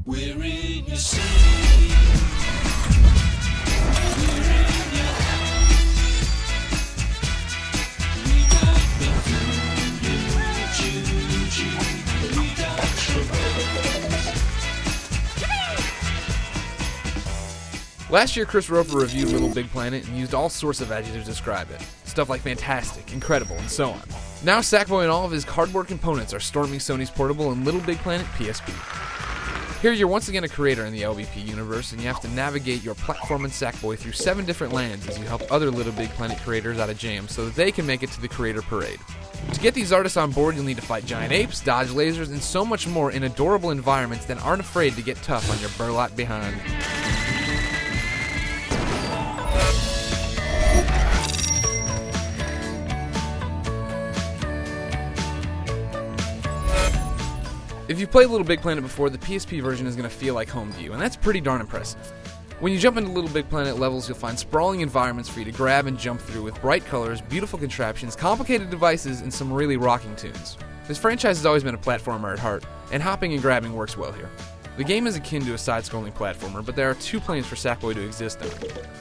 We're in your city. We're in your house. We got the choo-choo. We got your rose. Last year, Chris Roper reviewed Little Big Planet and used all sorts of adjectives to describe it. Stuff like fantastic, incredible, and so on. Now Sackboy and all of his cardboard components are storming Sony's portable and Little Big Planet PSP. Here you're once again a creator in the LBP universe, and you have to navigate your platforming Sackboy through 7 different lands as you help other Little Big Planet creators out of jams so that they can make it to the creator parade. To get these artists on board, you'll need to fight giant apes, dodge lasers, and so much more in adorable environments that aren't afraid to get tough on your burlap behind. If you've played Little Big Planet before, the PSP version is going to feel like home to you, and that's pretty darn impressive. When you jump into Little Big Planet levels, you'll find sprawling environments for you to grab and jump through with bright colors, beautiful contraptions, complicated devices, and some really rocking tunes. This franchise has always been a platformer at heart, and hopping and grabbing works well here. The game is akin to a side-scrolling platformer, but there are 2 planes for Sackboy to exist on.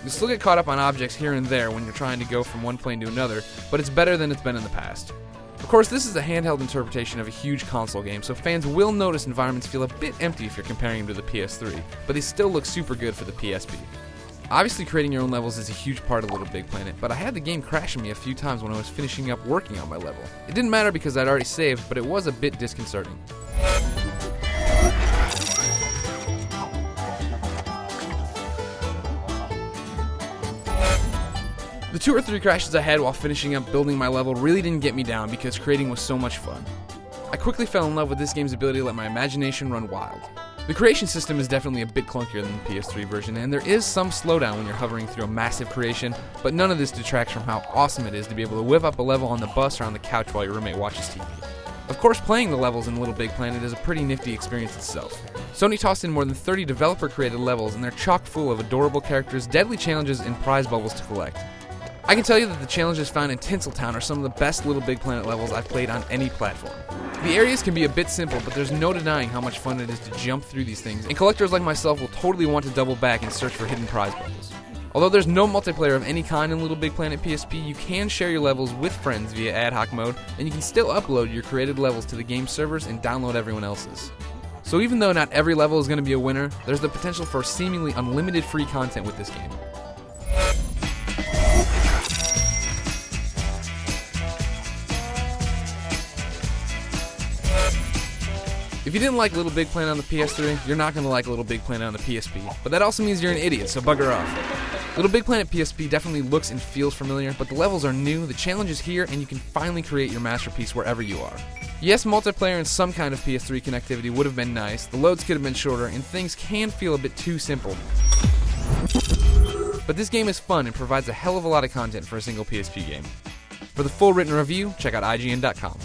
You'll still get caught up on objects here and there when you're trying to go from one plane to another, but it's better than it's been in the past. Of course, this is a handheld interpretation of a huge console game, so fans will notice environments feel a bit empty if you're comparing them to the PS3, but they still look super good for the PSP. Obviously, creating your own levels is a huge part of Little Big Planet, but I had the game crashing me a few times when I was finishing up working on my level. It didn't matter because I'd already saved, but it was a bit disconcerting. The 2 or 3 crashes I had while finishing up building my level really didn't get me down because creating was so much fun. I quickly fell in love with this game's ability to let my imagination run wild. The creation system is definitely a bit clunkier than the PS3 version, and there is some slowdown when you're hovering through a massive creation, but none of this detracts from how awesome it is to be able to whip up a level on the bus or on the couch while your roommate watches TV. Of course, playing the levels in Little Big Planet is a pretty nifty experience itself. Sony tossed in more than 30 developer-created levels, and they're chock full of adorable characters, deadly challenges, and prize bubbles to collect. I can tell you that the challenges found in Tinseltown are some of the best Little Big Planet levels I've played on any platform. The areas can be a bit simple, but there's no denying how much fun it is to jump through these things, and collectors like myself will totally want to double back and search for hidden prize bubbles. Although there's no multiplayer of any kind in Little Big Planet PSP, you can share your levels with friends via ad hoc mode, and you can still upload your created levels to the game servers and download everyone else's. So even though not every level is going to be a winner, there's the potential for seemingly unlimited free content with this game. If you didn't like Little Big Planet on the PS3, you're not going to like Little Big Planet on the PSP, but that also means you're an idiot, so bugger off. Little Big Planet PSP definitely looks and feels familiar, but the levels are new, the challenge is here, and you can finally create your masterpiece wherever you are. Yes, multiplayer and some kind of PS3 connectivity would have been nice, the loads could have been shorter, and things can feel a bit too simple. But this game is fun and provides a hell of a lot of content for a single PSP game. For the full written review, check out IGN.com.